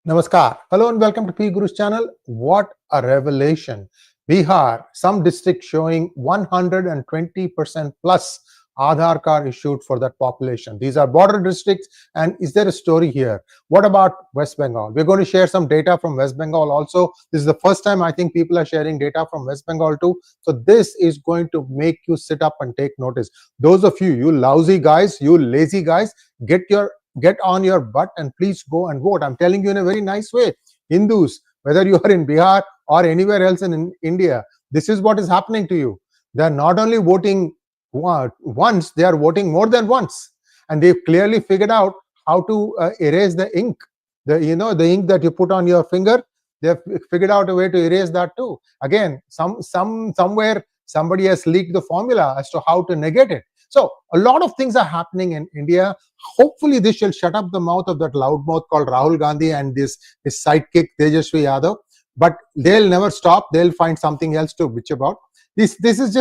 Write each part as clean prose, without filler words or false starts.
Namaskar. Hello and welcome to PGurus channel. What a revelation. Bihar, some district showing 120% plus Aadhaar card issued for that population. These are border districts. And is there a story here? What about West Bengal? We're going to share some data from West Bengal also. This is the first time I think people are sharing data from West Bengal too. So this is going to make you sit up and take notice. Those of you lousy guys, you lazy guys, get on your butt and please go and vote. I'm telling you in a very nice way. Hindus, whether you are in Bihar or anywhere else in India, this is what is happening to you. They're not only voting once, they are voting more than once. And they've clearly figured out how to erase the ink. The ink that you put on your finger, they've figured out a way to erase that too. Again, somewhere somebody has leaked the formula as to how to negate it. So a lot of things are happening in India. Hopefully this shall shut up the mouth of that loudmouth called Rahul Gandhi and his sidekick 𝗤𝙑𝗫𝗍 𝗖𝗎𝗓. But they'll never stop. They'll find something else to bitch about. This is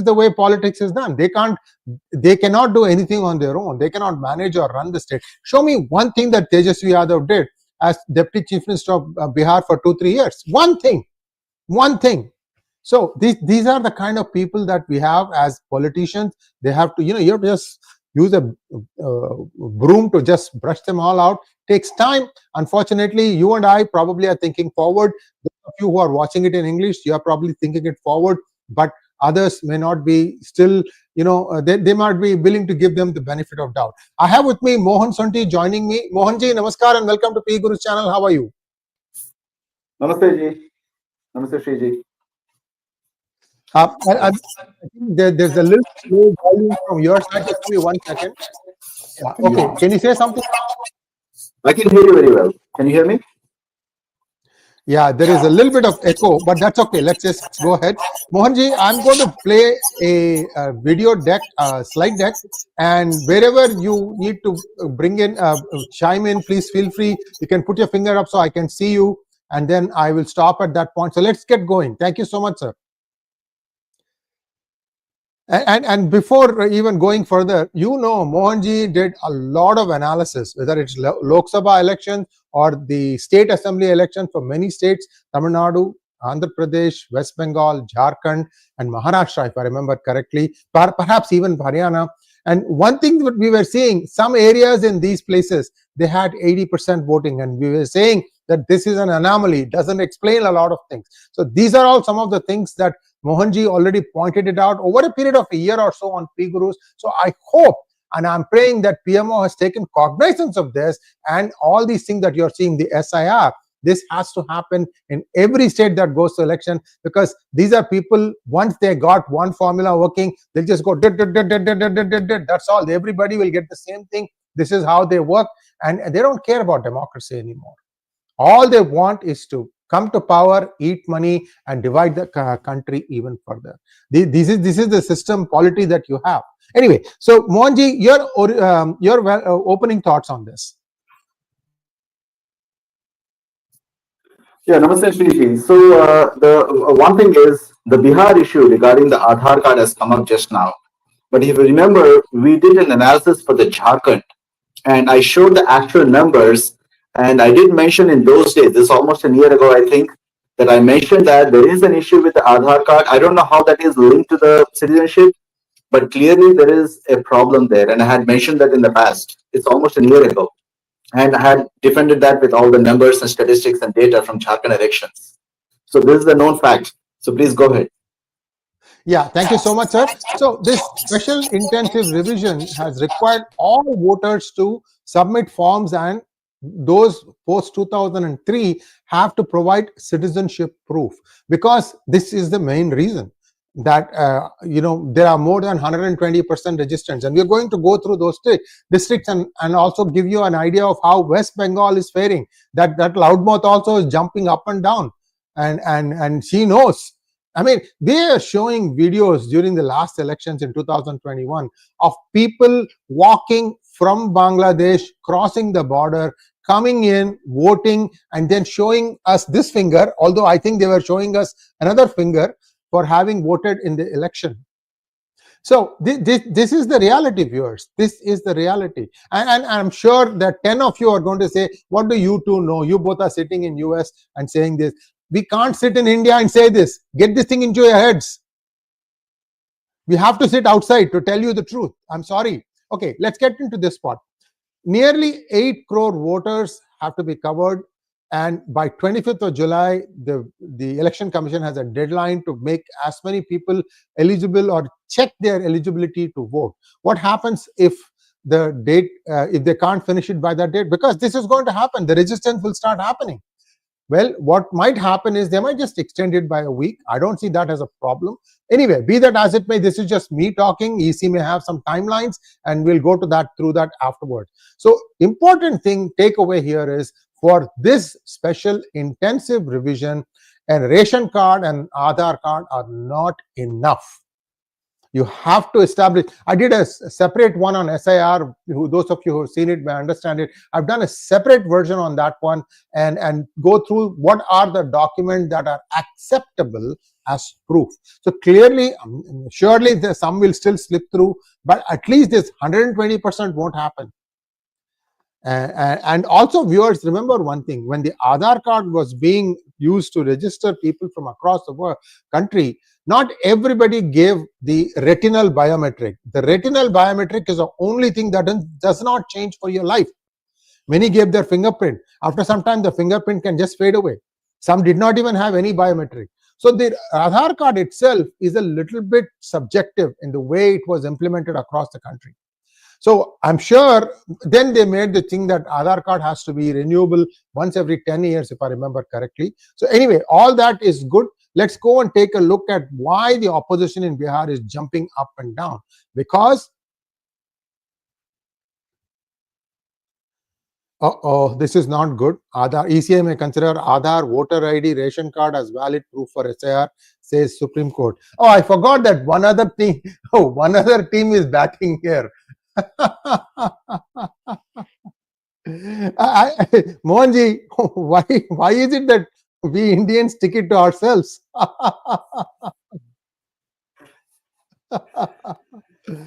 the way politics is done. They cannot do anything on their own. They cannot manage or run the state. Show me one thing that 𝗤𝗍 𝗖𝗎𝗓 did as Deputy Chief Minister of Bihar for 2-3 years. One thing. So these are the kind of people that we have as politicians. They have to, you have to just use a broom to just brush them all out. Takes time. Unfortunately, you and I probably are thinking forward. Those of you who are watching it in English, you are probably thinking it forward, but others may not be still, they might be willing to give them the benefit of doubt. I have with me Mohan Sonti joining me. Mohanji, namaskar and welcome to PGurus channel. How are you? Namaste ji. Namaste Sree ji. I think there's a little slow volume from your side. Just give me 1 second. Yeah. Okay. Can you say something? I can hear you very well. Can you hear me? Yeah, there is a little bit of echo, but that's okay. Let's just go ahead. Mohanji, I'm going to play a video deck, slide deck, and wherever you need to bring in, chime in, please feel free. You can put your finger up so I can see you, and then I will stop at that point. So let's get going. Thank you so much, sir. And before even going further, Mohanji did a lot of analysis, whether it's Lok Sabha elections or the state assembly elections for many states, Tamil Nadu, Andhra Pradesh, West Bengal, Jharkhand, and Maharashtra, if I remember correctly, perhaps even Haryana. And one thing that we were seeing, some areas in these places, they had 80% voting, and we were saying that this is an anomaly, it doesn't explain a lot of things. So these are all some of the things that Mohanji already pointed it out over a period of a year or so on PGurus. So I hope and I'm praying that PMO has taken cognizance of this, and all these things that you're seeing, the SIR, this has to happen in every state that goes to election, because these are people, once they got one formula working, they'll just go, that's all. Everybody will get the same thing. This is how they work, and they don't care about democracy anymore. All they want is to come to power, eat money, and divide the country even further. This is the system polity that you have. Anyway, so Mohanji, your opening thoughts on this. Yeah, namaste Sree ji. So the one thing is the Bihar issue regarding the Aadhaar card has come up just now. But if you remember, we did an analysis for the Jharkhand, and I showed the actual numbers. And I did mention in those days, this is almost a year ago, I think, that I mentioned that there is an issue with the Aadhaar card. I don't know how that is linked to the citizenship, but clearly there is a problem there. And I had mentioned that in the past. It's almost a year ago. And I had defended that with all the numbers and statistics and data from Jharkhand elections. So this is the known fact. So please go ahead. Yeah, thank you so much, sir. So this special intensive revision has required all voters to submit forms, and those post 2003 have to provide citizenship proof, because this is the main reason that there are more than 120% registrants, and we're going to go through those districts and also give you an idea of how West Bengal is faring. That loudmouth also is jumping up and down, and she knows. I mean, they are showing videos during the last elections in 2021 of people walking from Bangladesh, crossing the border, coming in, voting, and then showing us this finger, although I think they were showing us another finger for having voted in the election. So this is the reality, viewers. This is the reality. And I'm sure that 10 of you are going to say, what do you two know? You both are sitting in US and saying this. We can't sit in India and say this. Get this thing into your heads. We have to sit outside to tell you the truth. I'm sorry. Okay, let's get into this part. Nearly 8 crore voters have to be covered, and by 25th of July, the Election Commission has a deadline to make as many people eligible or check their eligibility to vote. What happens if the date, if they can't finish it by that date? Because this is going to happen. The resistance will start happening. Well, what might happen is they might just extend it by a week. I don't see that as a problem. Anyway, be that as it may, this is just me talking. 𝗔𝗍 may have some timelines, and we'll go to that through that afterwards. So important thing, takeaway here is, for this special intensive revision, a ration card and Aadhaar card are not enough. You have to establish. I did a separate one on SIR. Those of you who have seen it may understand it. I've done a separate version on that one, and go through what are the documents that are acceptable as proof. So clearly, surely some will still slip through, but at least this 120% won't happen. And also, viewers, remember one thing: when the Aadhaar card was being used to register people from across the country, not everybody gave the retinal biometric. The retinal biometric is the only thing that does not change for your life. Many gave their fingerprint. After some time, the fingerprint can just fade away. Some did not even have any biometric. So the Aadhaar card itself is a little bit subjective in the way it was implemented across the country. So I'm sure then they made the thing that Aadhaar card has to be renewable once every 10 years, if I remember correctly. So anyway, all that is good. Let's go and take a look at why the opposition in Bihar is jumping up and down. Because, this is not good. Aadhaar, ECI may consider Aadhaar, voter ID, ration card as valid proof for SIR, says Supreme Court. Oh, I forgot that one other thing. Oh, one other team is batting here. Mohanji, why is it that we Indians stick it to ourselves?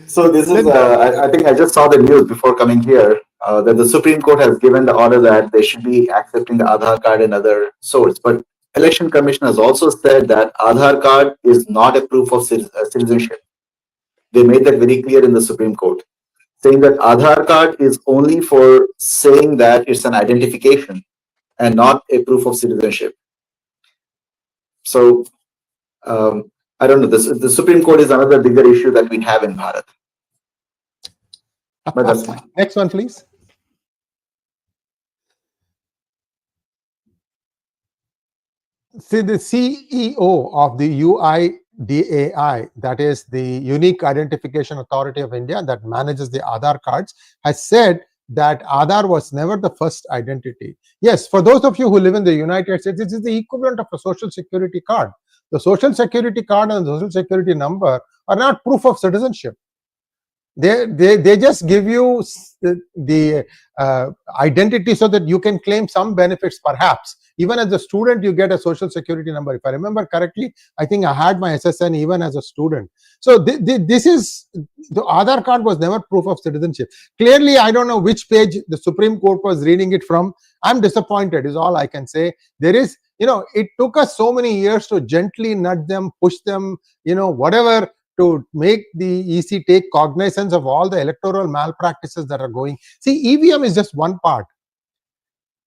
So this is, I think I just saw the news before coming here, that the Supreme Court has given the order that they should be accepting the Aadhaar card and other sorts. But Election Commission has also said that Aadhaar card is not a proof of citizenship. They made that very clear in the Supreme Court, saying that Aadhaar card is only for saying that it's an identification and not a proof of citizenship. So, I don't know, the Supreme Court is another bigger issue that we have in Bharat. But that's fine. Next one, please. See, the CEO of the UIDAI, that is the Unique Identification Authority of India that manages the Aadhaar cards, has said that Aadhaar was never the first identity. Yes, for those of you who live in the United States, this is the equivalent of a social security card. The social security card and the social security number are not proof of citizenship. They just give you the identity so that you can claim some benefits, perhaps. Even as a student, you get a social security number. If I remember correctly, I think I had my SSN even as a student. So this is, the Aadhaar card was never proof of citizenship. Clearly, I don't know which page the Supreme Court was reading it from. I'm disappointed is all I can say. There is, it took us so many years to gently nudge them, push them, whatever, to make the EC take cognizance of all the electoral malpractices that are going. See, EVM is just one part.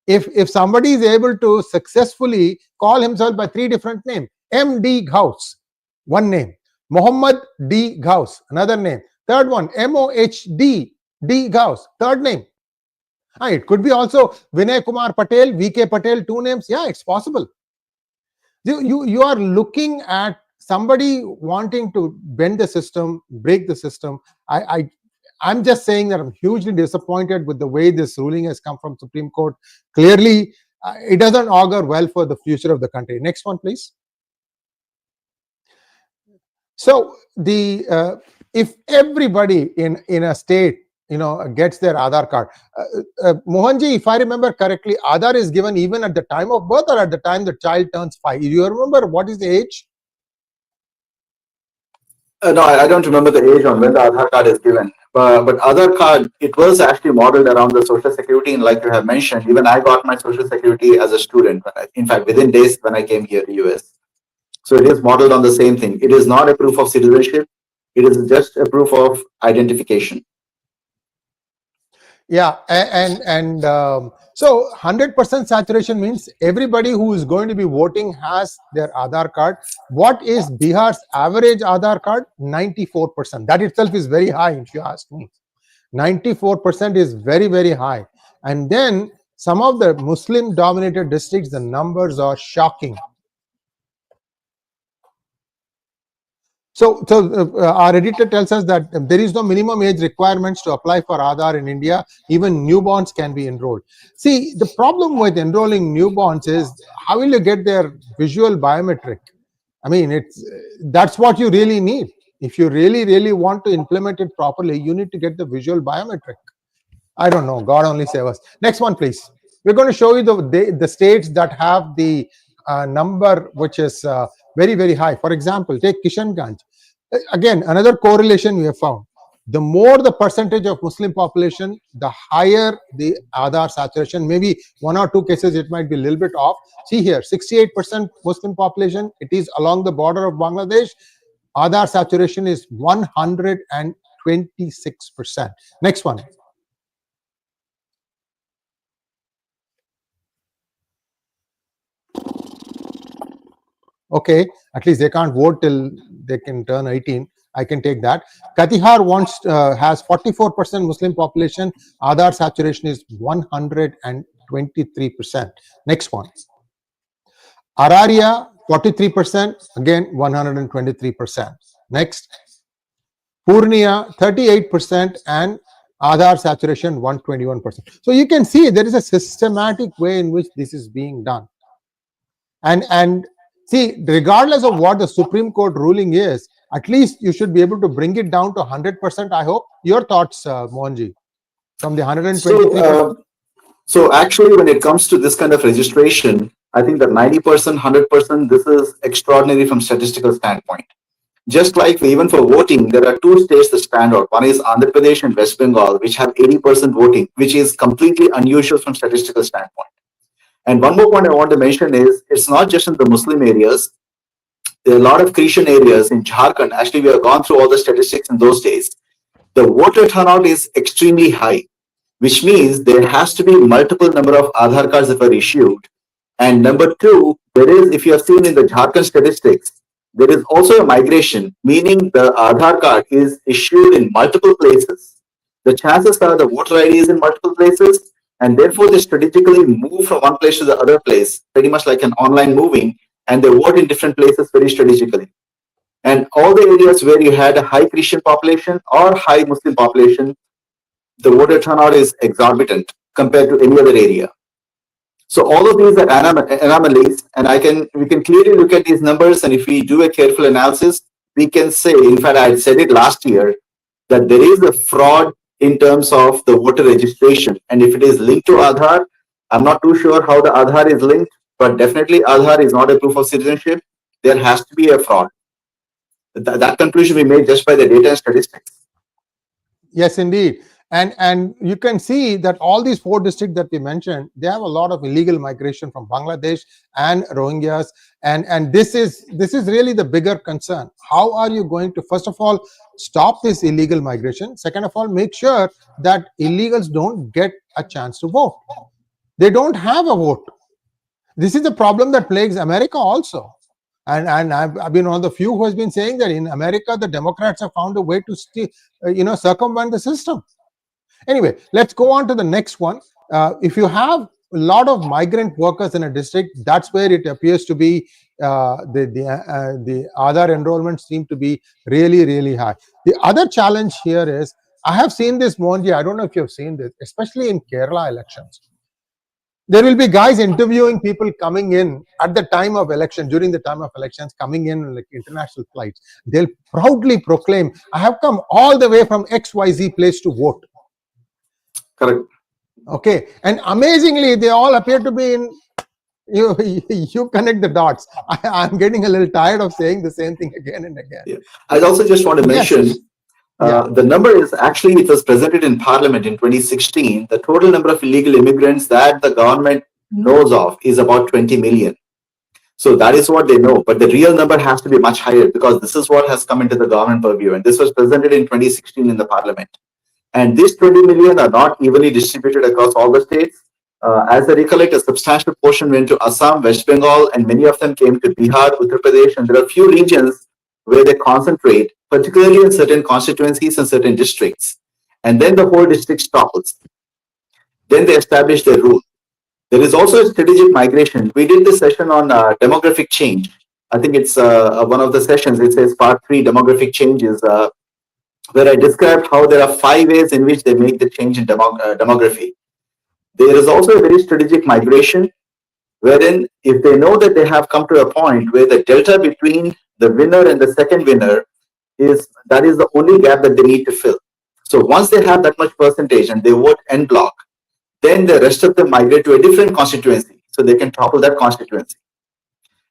If somebody is able to successfully call himself by 3 different names, M.D. Ghaus, one name, Mohammed D. Ghaus, another name, third one, M.O.H.D. D. Ghaus, third name. It could be also Vinay Kumar Patel, V.K. Patel, 2 names. Yeah, it's possible. You are looking at somebody wanting to bend the system, break the system. I'm just saying that I'm hugely disappointed with the way this ruling has come from Supreme Court. Clearly, it doesn't augur well for the future of the country. Next one, please. So if everybody in a state gets their Aadhaar card, Mohanji, if I remember correctly, Aadhaar is given even at the time of birth or at the time the child turns 5. Do you remember what is the age? No, I don't remember the age on when the Aadhaar card is given. But Aadhaar card, it was actually modeled around the social security, and like you have mentioned, even I got my social security as a student. In fact, within days when I came here to US. So it is modeled on the same thing. It is not a proof of citizenship. It is just a proof of identification. Yeah, so 100% saturation means everybody who is going to be voting has their Aadhaar card. What is Bihar's average Aadhaar card? 94%. That itself is very high, if you ask me. 94% is very, very high. And then some of the Muslim-dominated districts, the numbers are shocking. So our editor tells us that there is no minimum age requirements to apply for Aadhaar in India. Even newborns can be enrolled. See, the problem with enrolling newborns is how will you get their visual biometric? I mean, that's what you really need. If you really want to implement it properly, you need to get the visual biometric. I don't know. God only save us. Next one, please. We're going to show you the states that have the number which is very, very high. For example, take Kishanganj. Again, another correlation we have found. The more the percentage of Muslim population, the higher the Aadhaar saturation. Maybe one or two cases it might be a little bit off. See here, 68% Muslim population. It is along the border of Bangladesh. Aadhaar saturation is 126%. Next one. Okay, at least they can't vote till they can turn 18. I can take that. Katihar has 44% Muslim population. Aadhaar saturation is 123%. Next one. Araria, 43%. Again, 123%. Next. Purnia, 38%, and Aadhaar saturation 121%. So you can see there is a systematic way in which this is being done. And see, regardless of what the Supreme Court ruling is, at least you should be able to bring it down to 100%, I hope. Your thoughts, Mohanji, from the 123%? So actually, when it comes to this kind of registration, I think that 90%, 100%, this is extraordinary from statistical standpoint. Just like even for voting, there are two states that stand out. One is Andhra Pradesh and West Bengal, which have 80% voting, which is completely unusual from statistical standpoint. And one more point I want to mention is, it's not just in the Muslim areas. There are a lot of Christian areas in Jharkhand. Actually, we have gone through all the statistics in those days. The voter turnout is extremely high, which means there has to be multiple number of Aadhaar cards that were issued. And number two, there is, if you have seen in the Jharkhand statistics, there is also a migration, meaning the Aadhaar card is issued in multiple places. The chances are the voter ID is in multiple places, and therefore they strategically move from one place to the other place, pretty much like an online moving, and they vote in different places very strategically. And all the areas where you had a high Christian population or high Muslim population, the voter turnout is exorbitant compared to any other area. So all of these are anomalies, and we can clearly look at these numbers, and if we do a careful analysis, we can say, in fact, I had said it last year, that there is a fraud in terms of the voter registration. And if it is linked to Aadhaar, I'm not too sure how the Aadhaar is linked, but definitely Aadhaar is not a proof of citizenship. There has to be a fraud. That conclusion we made just by the data and statistics. Yes, indeed. And you can see that all these four districts that we mentioned, they have a lot of illegal migration from Bangladesh and Rohingyas, and this is really the bigger concern. How are you going to, first of all, stop this illegal migration? Second of all, make sure that illegals don't get a chance to vote. They don't have a vote. This is the problem that plagues America also. And I've been one of the few who has been saying that in America, the Democrats have found a way to circumvent the system. Anyway, let's go on to the next one. If you have a lot of migrant workers in a district, that's where it appears to be the Aadhaar enrollments seem to be really, really high. The other challenge here is, I have seen this, Mohanji, I don't know if you have seen this, especially in Kerala elections. There will be guys interviewing people coming in at the time of election, during the time of elections, coming in like international flights. They'll proudly proclaim, I have come all the way from XYZ place to vote. Correct. Okay, and amazingly, they all appear to be in You connect the dots. I'm getting a little tired of saying the same thing again and again. Yeah. I also just want to mention, the number is actually, it was presented in Parliament in 2016. The total number of illegal immigrants that the government knows of is about 20 million. So that is what they know. But the real number has to be much higher, because this is what has come into the government purview. And this was presented in 2016 in the Parliament. And these 20 million are not evenly distributed across all the states. As I recollect, a substantial portion went to Assam, West Bengal, and many of them came to Bihar, Uttar Pradesh, and there are few regions where they concentrate, particularly in certain constituencies and certain districts. And then the whole district topples. Then they establish their rule. There is also a strategic migration. We did this session on demographic change. I think it's one of the sessions. It says part 3, demographic changes, where I described how there are 5 ways in which they make the change in demography. There is also a very strategic migration, wherein if they know that they have come to a point where the delta between the winner and the second winner is the only gap that they need to fill. So once they have that much percentage and they vote en bloc, then the rest of them migrate to a different constituency, so they can topple that constituency.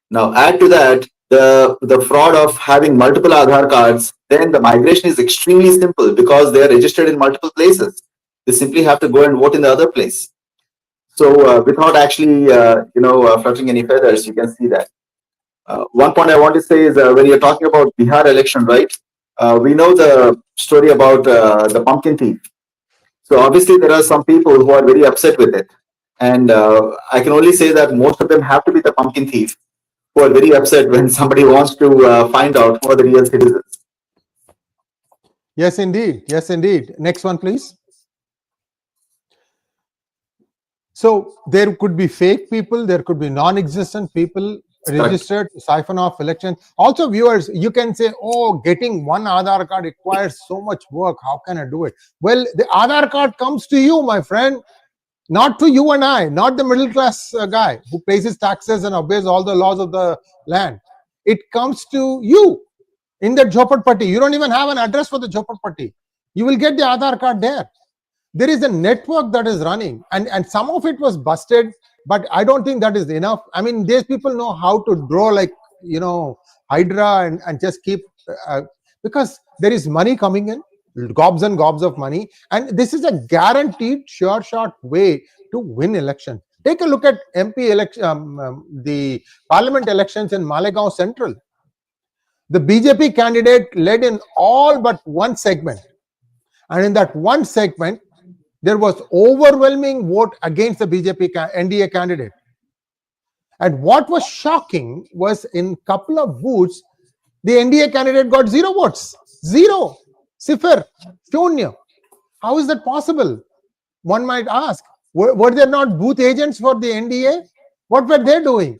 Now add to that the fraud of having multiple Aadhaar cards, then the migration is extremely simple because they are registered in multiple places. They simply have to go and vote in the other place. So without actually fluttering any feathers, you can see that. One point I want to say is when you're talking about Bihar election, right? We know the story about the pumpkin thief. So obviously there are some people who are very upset with it. And I can only say that most of them have to be the pumpkin thief, who are very upset when somebody wants to find out who are the real citizens. Yes, indeed. Yes, indeed. Next one, please. So there could be fake people, there could be non-existent people registered to siphon off elections. Also, viewers, you can say, oh, getting one Aadhaar card requires so much work. How can I do it? Well, the Aadhaar card comes to you, my friend, not to you and I, not the middle class guy who pays his taxes and obeys all the laws of the land. It comes to you in the 𝗤𝗡𝗏. You don't even have an address for the 𝗤𝗡𝗏. You will get the Aadhaar card there. There is a network that is running, and some of it was busted, but I don't think that is enough. I mean, these people know how to draw, like, Hydra and just keep, because there is money coming in, gobs and gobs of money, and this is a guaranteed sure shot way to win election. Take a look at MP election, the parliament elections in Malegaon Central. The BJP candidate led in all but one segment, and in that one segment, there was overwhelming vote against the BJP NDA candidate. And what was shocking was in couple of booths, the NDA candidate got 0 votes. 0. Sifar. Shunya. How is that possible? One might ask. Were there not booth agents for the NDA? What were they doing?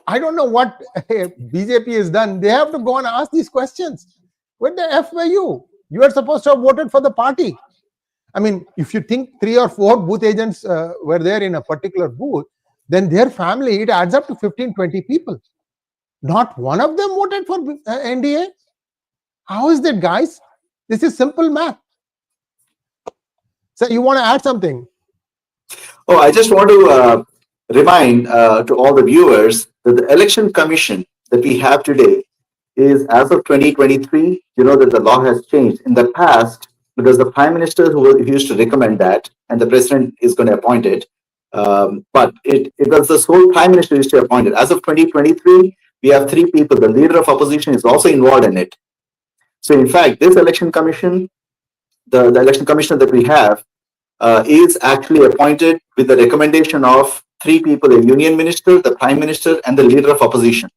I don't know what BJP has done. They have to go and ask these questions. Where the F were you? You are supposed to have voted for the party. I mean, if you think 3 or 4 booth agents were there in a particular booth, then their family, it adds up to 15, 20 people. Not one of them voted for NDA. How is that, guys? This is simple math. So you want to add something? Oh, I just want to remind to all the viewers that the election commission that we have today is as of 2023. You know that the law has changed. In the past, because the prime minister who used to recommend that, and the president is going to appoint it. But it was the sole prime minister who used to appoint it. As of 2023, we have 3 people. The leader of opposition is also involved in it. So in fact, this election commission, the election commissioner that we have, is actually appointed with the recommendation of 3 people: a union minister, the prime minister, and the leader of opposition.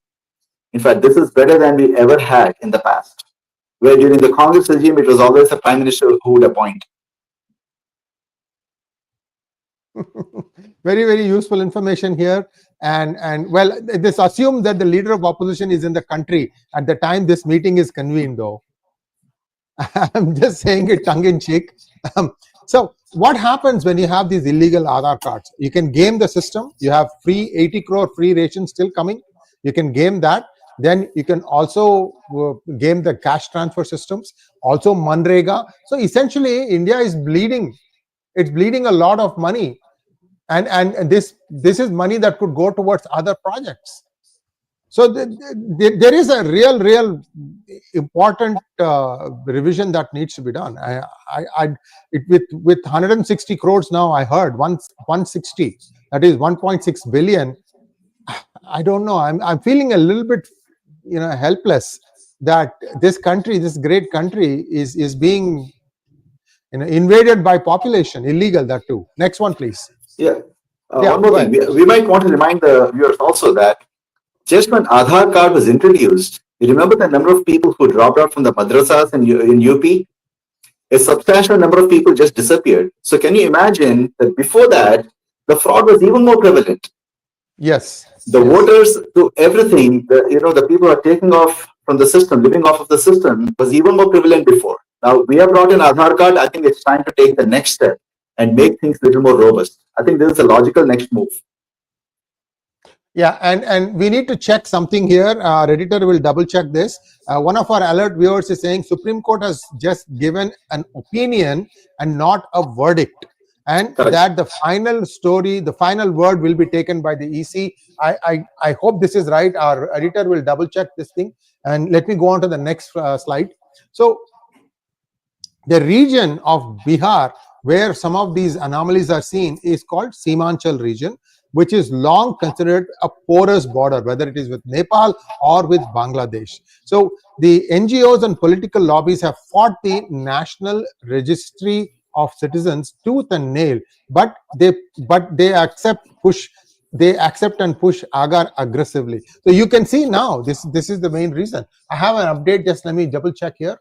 In fact, this is better than we ever had in the past, where during the Congress regime, it was always the prime minister who would appoint. Very, very useful information here. And well, this assumes that the leader of opposition is in the country at the time this meeting is convened, though. I'm just saying it tongue-in-cheek. So what happens when you have these illegal Aadhaar cards? You can game the system. You have free 80 crore free ration still coming. You can game that. Then you can also game the cash transfer systems, also Manrega. So essentially, India is bleeding. It's bleeding a lot of money. and this is money that could go towards other projects. So there is a real important revision that needs to be done. With 160 crores now, I heard 160, that is 1.6 billion. I don't know. I'm feeling a little bit, helpless that this country, this great country, is being, invaded by population, illegal that too. Next one, please. Yeah. One more thing. We might want to remind the viewers also that just when Aadhaar card was introduced, you remember the number of people who dropped out from the madrasas in UP? A substantial number of people just disappeared. So can you imagine that before that, the fraud was even more prevalent? Yes. The voters to everything, the people who are taking off from the system, living off of the system, was even more prevalent before. Now we have brought in Aadhaar card. I think it's time to take the next step and make things a little more robust. I think this is a logical next move. Yeah, and we need to check something here. Our editor will double check this. One of our alert viewers is saying Supreme Court has just given an opinion and not a verdict, and Correct. That the final story, the final word will be taken by the EC. I hope this is right. Our editor will double check this thing. And let me go on to the next slide. So the region of Bihar where some of these anomalies are seen is called Seemanchal region, which is long considered a porous border, whether it is with Nepal or with Bangladesh. So the NGOs and political lobbies have fought the National Registry of Citizens tooth and nail, but they accept and push Agar aggressively. So you can see now this is the main reason. I have an update. Just let me double check here.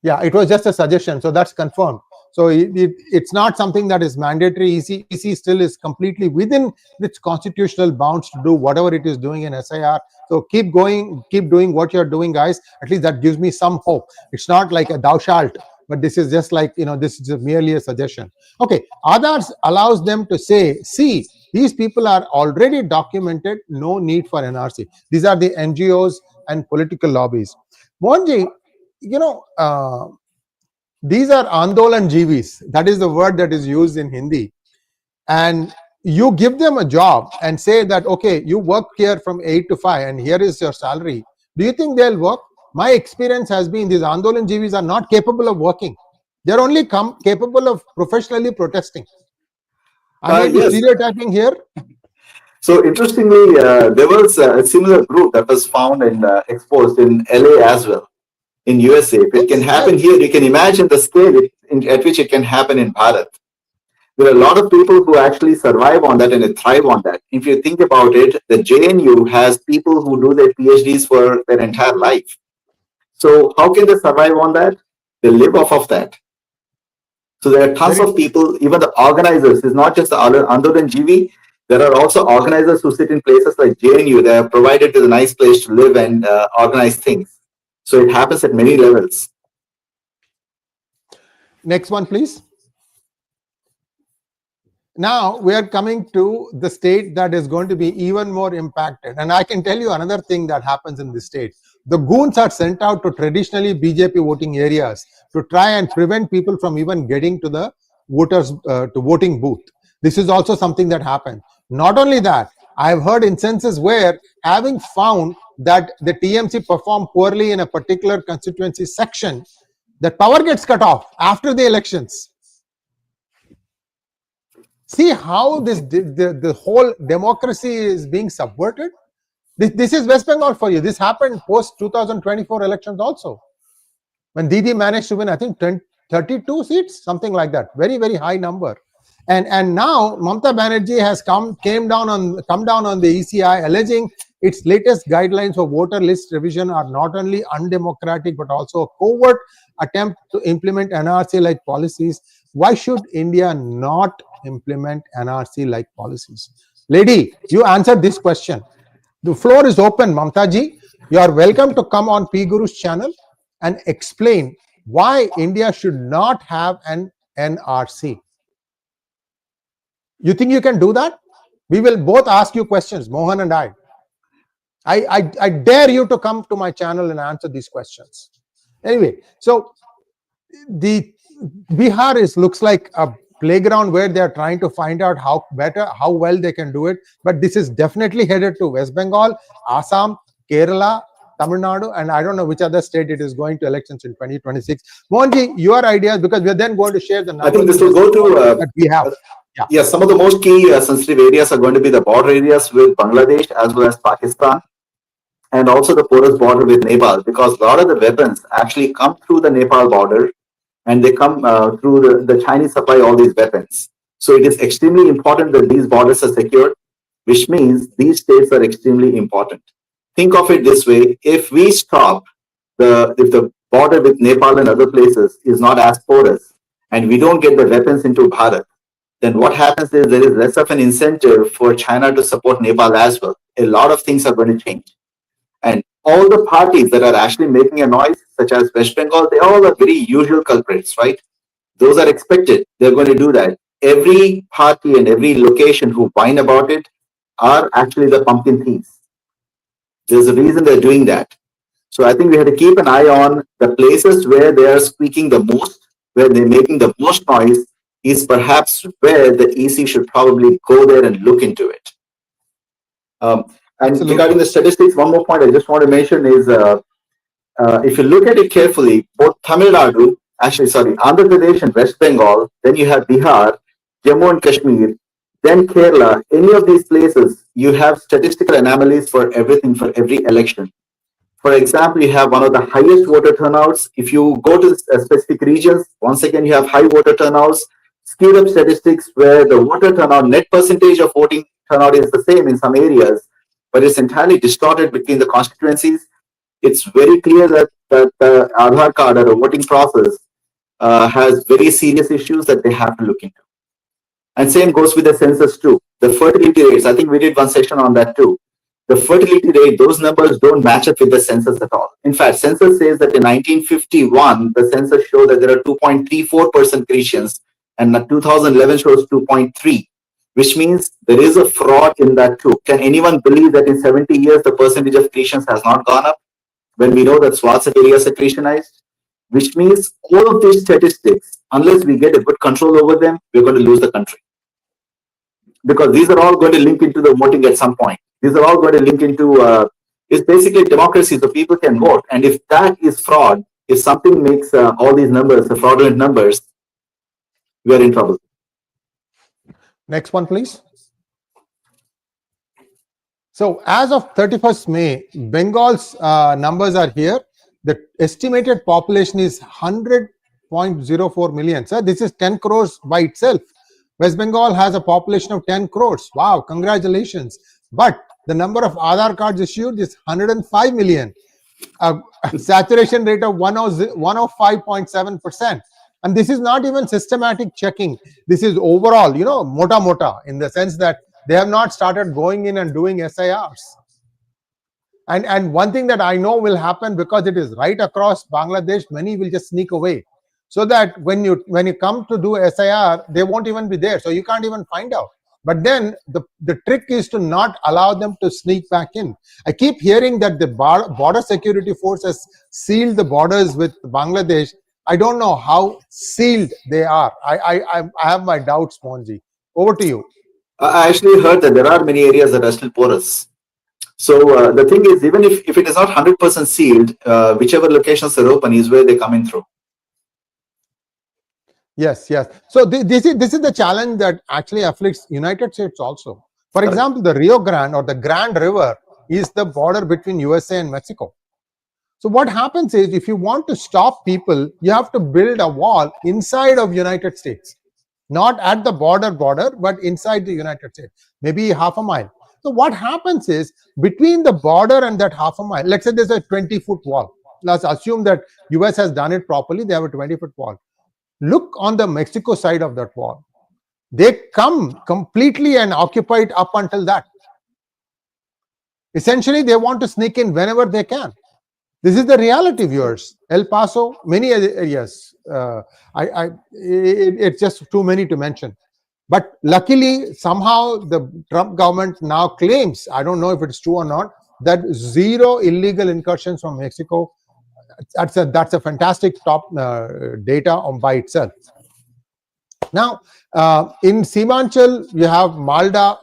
Yeah, it was just a suggestion, so that's confirmed. So it's not something that is mandatory. EC still is completely within its constitutional bounds to do whatever it is doing in SIR. So keep doing what you're doing, guys. At least that gives me some hope. It's not like a thou shalt, but this is just like, this is just merely a suggestion. Okay, Aadhaar allows them to say, see, these people are already documented, no need for NRC. These are the NGOs and political lobbies. Mohanji, these are Andolanjivis. That is the word that is used in Hindi. And you give them a job and say that, okay, you work here from 8 to 5 and here is your salary. Do you think they'll work? My experience has been these Andolanjivis are not capable of working. They're only capable of professionally protesting. I may be stereotyping here. So interestingly, there was a similar group that was found and exposed in LA as well. In USA, if it can happen here, you can imagine the scale at which it can happen in Bharat. There are a lot of people who actually survive on that and thrive on that. If you think about it, the JNU has people who do their PhDs for their entire life. So how can they survive on that? They live off of that. So there are tons of people, even the organizers, it's not just the Andolanjivi. There are also organizers who sit in places like JNU. They are provided with a nice place to live and organize things. So it happens at many levels. Next one, please. Now we are coming to the state that is going to be even more impacted. And I can tell you another thing that happens in this state. The goons are sent out to traditionally BJP voting areas to try and prevent people from even getting to the voting booth. This is also something that happened. Not only that, I've heard instances where, having found that the TMC performed poorly in a particular constituency section, the power gets cut off after the elections. See how the whole democracy is being subverted? This is West Bengal for you. This happened post 2024 elections also, when Didi managed to win, I think 32 seats, something like that, very, very high number. And now Mamata Banerjee has come down on the ECI, alleging its latest guidelines for voter list revision are not only undemocratic but also a covert attempt to implement NRC-like policies. Why should India not implement NRC-like policies? Lady, you answered this question. The floor is open, Mamta ji. You are welcome to come on PGurus channel and explain why India should not have an NRC. You think you can do that? We will both ask you questions, Mohan and I. I dare you to come to my channel and answer these questions. Anyway, so the Bihar looks like playground where they are trying to find out how well they can do it. But this is definitely headed to West Bengal, Assam, Kerala, Tamil Nadu, and I don't know which other state it is going to elections in 2026. Mohanji, your ideas, because we're then going to share the numbers. I think this will go to that we have. Yeah, some of the most key sensitive areas are going to be the border areas with Bangladesh as well as Pakistan, and also the porous border with Nepal, because a lot of the weapons actually come through the Nepal border, and they come through the Chinese supply all these weapons. So it is extremely important that these borders are secured, which means these states are extremely important. Think of it this way: if we stop if the border with Nepal and other places is not as porous, and we don't get the weapons into Bharat, then what happens is there is less of an incentive for China to support Nepal as well. A lot of things are going to change. And all the parties that are actually making a noise, such as West Bengal, they all are very usual culprits, right? Those are expected. They're going to do that. Every party and every location who whine about it are actually the pumpkin thieves. There's a reason they're doing that. So I think we have to keep an eye on the places where they are squeaking the most, where they're making the most noise, is perhaps where the EC should probably go there and look into it. And regarding the statistics, one more point I just want to mention is, if you look at it carefully, both Tamil Nadu, Andhra Pradesh and West Bengal, then you have Bihar, Jammu and Kashmir, then Kerala, any of these places, you have statistical anomalies for everything, for every election. For example, you have one of the highest voter turnouts. If you go to specific regions, once again, you have high voter turnouts, skewed up statistics where the voter turnout, net percentage of voting turnout is the same in some areas, but it's entirely distorted between the constituencies. It's very clear that the Aadhaar card or the voting process has very serious issues that they have to look into. And same goes with the census too. The fertility rates, I think we did one session on that too. The fertility rate, those numbers don't match up with the census at all. In fact, census says that in 1951, the census showed that there are 2.34% Christians, and 2011 shows 2.3, which means there is a fraud in that too. Can anyone believe that in 70 years, the percentage of Christians has not gone up, when we know that swaths of areas are Christianized? Which means all of these statistics, unless we get a good control over them, we're going to lose the country. Because these are all going to link into the voting at some point. These are all going to link into, it's basically democracy, so people can vote. And if that is fraud, if something makes all these numbers, the fraudulent numbers, we are in trouble. Next one, please. So as of 31st May, Bengal's numbers are here. The estimated population is 100.04 million. So this is 10 crores by itself. West Bengal has a population of 10 crores. Wow, congratulations. But the number of Aadhaar cards issued is 105 million. Saturation rate of 105.7%. And this is not even systematic checking. This is overall, mota, in the sense that they have not started going in and doing SIRs. And one thing that I know will happen, because it is right across Bangladesh, many will just sneak away. So that when you come to do SIR, they won't even be there. So you can't even find out. But then the trick is to not allow them to sneak back in. I keep hearing that the border security force has sealed the borders with Bangladesh. I don't know how sealed they are. I have my doubts, Monji. Over to you. I actually heard that there are many areas that are still porous. So the thing is, even if it is not 100% sealed, whichever locations are open is where they come in through. Yes. So this is the challenge that actually afflicts United States also. For example, the Rio Grande or the Grand River is the border between USA and Mexico. So what happens is, if you want to stop people, you have to build a wall inside of United States, not at the border, but inside the United States, maybe half a mile. So what happens is, between the border and that half a mile, let's say there's a 20-foot wall. Let's assume that US has done it properly. They have a 20-foot wall. Look on the Mexico side of that wall. They come completely and occupy it up until that. Essentially, they want to sneak in whenever they can. This is the reality, viewers. El Paso, many areas. It's just too many to mention. But luckily, somehow the Trump government now claims, I don't know if it's true or not, that zero illegal incursions from Mexico. That's a fantastic top data by itself. Now, in Semanchal, you have Malda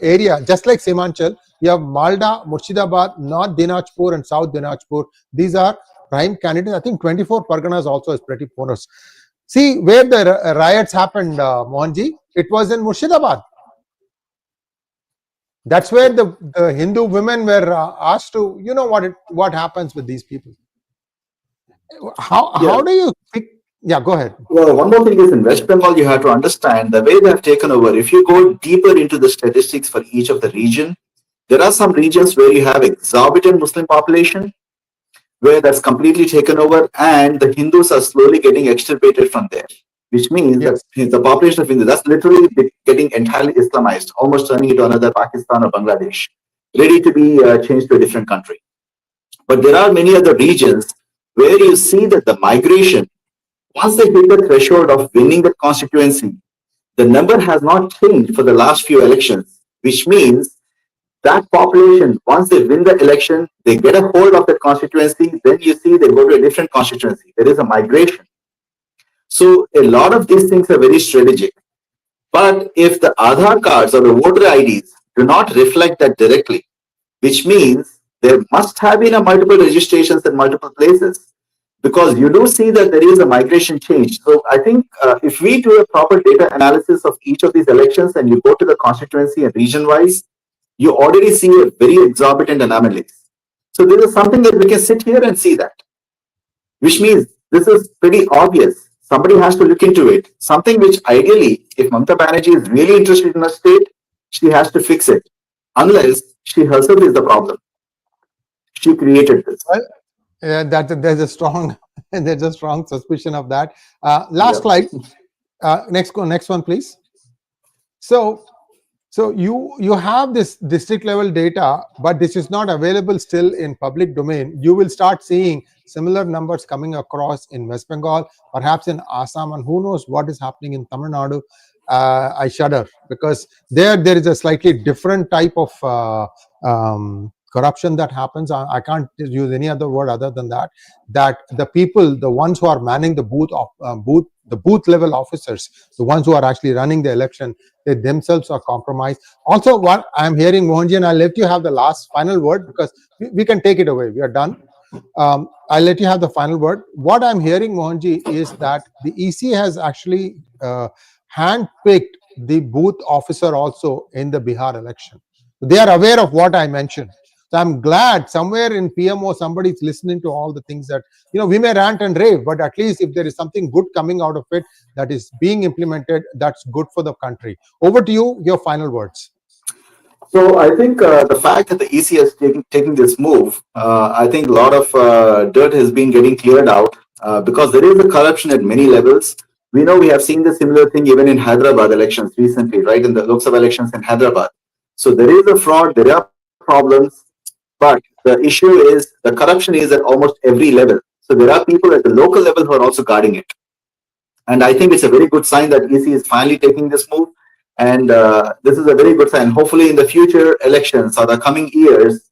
area, just like Semanchal, you have Malda, Murshidabad, North Dinajpur and South Dinajpur. These are prime candidates. I think 24 Parganas also is pretty porous. See, where the riots happened, Mohanji, it was in Murshidabad. That's where the Hindu women were asked to, you know what happens with these people. How do you pick? Yeah, go ahead. Well, one more thing is in West Bengal, you have to understand the way they have taken over. If you go deeper into the statistics for each of the region, there are some regions where you have exorbitant Muslim population, where that's completely taken over, and the Hindus are slowly getting extirpated from there, which means that the population of Hindus, that's literally getting entirely Islamized, almost turning into another Pakistan or Bangladesh, ready to be changed to a different country. But there are many other regions where you see that the migration, once they hit the threshold of winning the constituency, the number has not changed for the last few elections, which means that population, once they win the election, they get a hold of the constituency, then you see they go to a different constituency. There is a migration. So a lot of these things are very strategic. But if the Aadhaar cards or the voter IDs do not reflect that directly, which means there must have been a multiple registrations in multiple places, because you do see that there is a migration change. So I think if we do a proper data analysis of each of these elections and you go to the constituency and region-wise, you already see a very exorbitant anomalies. So this is something that we can sit here and see that, which means this is pretty obvious. Somebody has to look into it. Something which ideally, if Mamata Banerjee is really interested in a state, she has to fix it, unless she herself is the problem. She created this. Well, there's a strong suspicion of that. Last slide. Next one, please. So you have this district level data, but this is not available still in public domain. You will start seeing similar numbers coming across in West Bengal, perhaps in Assam, and who knows what is happening in Tamil Nadu. I shudder, because there is a slightly different type of corruption that happens. I can't use any other word other than that the people, the ones who are manning the booth level officers, the ones who are actually running the election, they themselves are compromised. Also, what I'm hearing, Mohanji, and I'll let you have the final word, because we can take it away. We are done. I'll let you have the final word. What I'm hearing, Mohanji, is that the EC has actually handpicked the booth officer also in the Bihar election. They are aware of what I mentioned. So I'm glad somewhere in PMO somebody is listening to all the things that, we may rant and rave, but at least if there is something good coming out of it that is being implemented, that's good for the country. Over to you, your final words. So I think the fact that the EC is taking this move, I think a lot of dirt has been getting cleared out, because there is a corruption at many levels. We know we have seen the similar thing even in Hyderabad elections recently, right, in the Lok Sabha elections in Hyderabad. So there is a fraud, there are problems, but the issue is the corruption is at almost every level. So there are people at the local level who are also guarding it. And I think it's a very good sign that EC is finally taking this move. And this is a very good sign. Hopefully in the future elections or the coming years,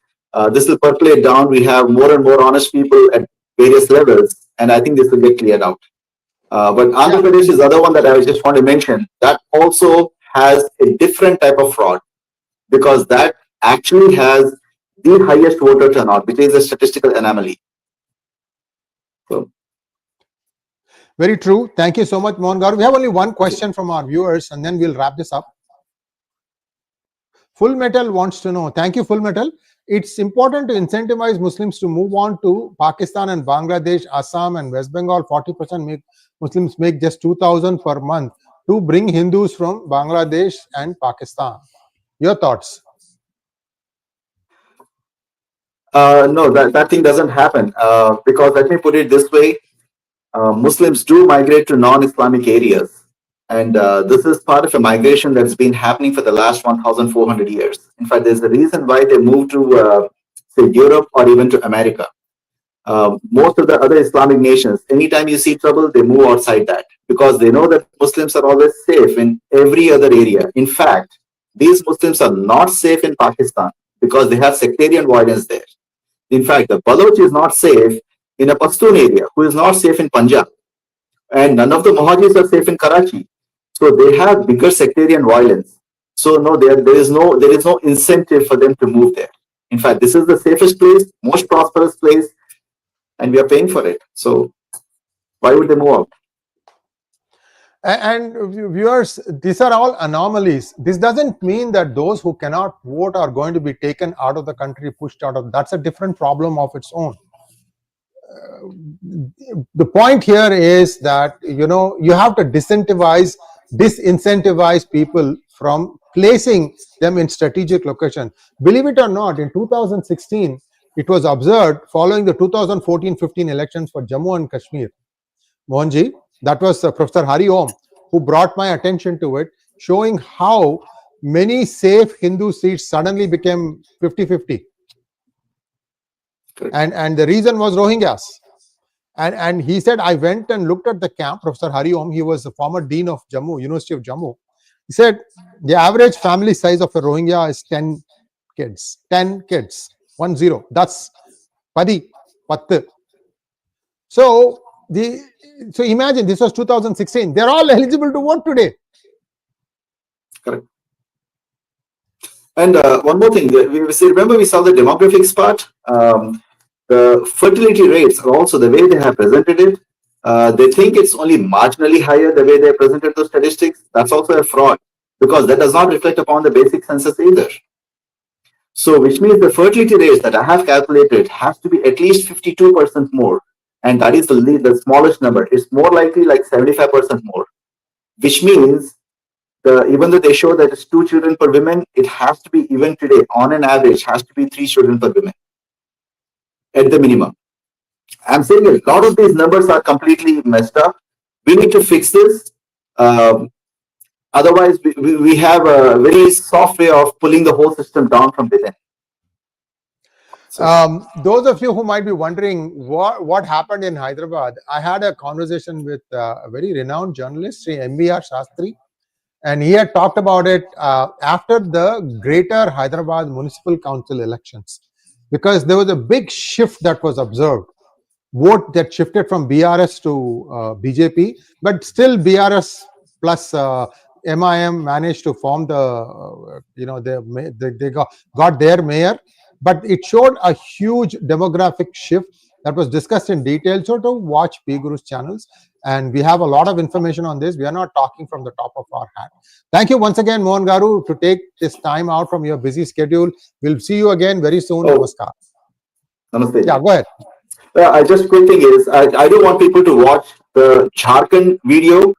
this will percolate down. We have more and more honest people at various levels. And I think this will get cleared out. But Andhra Pradesh is the other one that I just want to mention. That also has a different type of fraud, because that actually has the highest voter turnout, which is a statistical anomaly. So. Very true. Thank you so much, Mohan Garu. We have only one question from our viewers, and then we'll wrap this up. Full Metal wants to know. Thank you, Full Metal. It's important to incentivize Muslims to move on to Pakistan and Bangladesh, Assam and West Bengal. 40% Muslims make just 2,000 per month to bring Hindus from Bangladesh and Pakistan. Your thoughts? No, that thing doesn't happen, because let me put it this way. Muslims do migrate to non-Islamic areas, and this is part of a migration that's been happening for the last 1,400 years. In fact, there's a reason why they moved to, say, Europe or even to America. Most of the other Islamic nations, anytime you see trouble, they move outside that, because they know that Muslims are always safe in every other area. In fact, these Muslims are not safe in Pakistan because they have sectarian violence there. In fact, the Baloch is not safe in a Pashtun area, who is not safe in Punjab. And none of the Mohajis are safe in Karachi. So they have bigger sectarian violence. So no, there is no incentive for them to move there. In fact, this is the safest place, most prosperous place, and we are paying for it. So why would they move out? And viewers, these are all anomalies. This doesn't mean that those who cannot vote are going to be taken out of the country, pushed out of. That's a different problem of its own. The point here is that, you know, you have to disincentivize people from placing them in strategic location. Believe it or not, in 2016, it was observed following the 2014-15 elections for Jammu and Kashmir. Mohanji, that was Professor Hari Om who brought my attention to it, showing how many safe Hindu seats suddenly became 50-50. And the reason was Rohingyas. And he said, I went and looked at the camp. Professor Hari Om, he was the former dean of Jammu, University of Jammu. He said, the average family size of a Rohingya is 10 kids. 10 kids. 10. That's Padi. Path. So imagine, this was 2016. They're all eligible to vote today. Correct. And one more thing, remember we saw the demographics part. The fertility rates are also the way they have presented it. They think it's only marginally higher the way they presented those statistics. That's also a fraud, because that does not reflect upon the basic census either. So which means the fertility rates that I have calculated has to be at least 52% more. And that is the smallest number. It's more likely like 75% more, which means even though they show that it's 2 children per woman, it has to be, even today, on an average, has to be 3 children per woman at the minimum. I'm saying a lot of these numbers are completely messed up. We need to fix this. Otherwise, we have a very soft way of pulling the whole system down from within. So, those of you who might be wondering what happened in Hyderabad, I had a conversation with a very renowned journalist, Sree Iyer App IOS, and he had talked about it after the Greater Hyderabad Municipal Council elections, because there was a big shift that was observed. Vote that shifted from BRS to BJP, but still BRS plus MIM managed to form they got their mayor. But it showed a huge demographic shift that was discussed in detail. So to watch PGurus channels, and we have a lot of information on this. We are not talking from the top of our hat. Thank you once again, Mohan Garu, to take this time out from your busy schedule. We'll see you again very soon. Namaskar. Namaste. Yeah, go ahead. Just quick thing is, I do want people to watch the Jharkhand video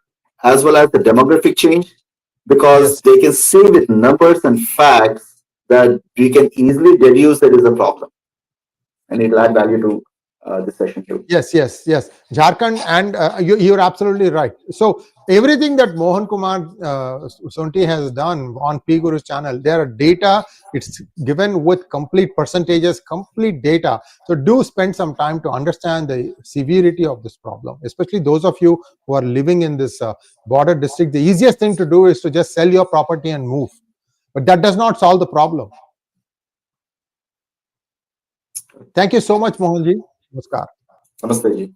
as well as the demographic change, because they can see with numbers and facts that we can easily deduce there is a problem, and it will add value to this session too. Yes. Jharkhand, and you're absolutely right. So everything that Mohan Sonti has done on PGurus channel, there are data. It's given with complete percentages, complete data. So do spend some time to understand the severity of this problem, especially those of you who are living in this border district. The easiest thing to do is to just sell your property and move. But that does not solve the problem. Thank you so much, Mohanji. Namaskar. Namaste ji.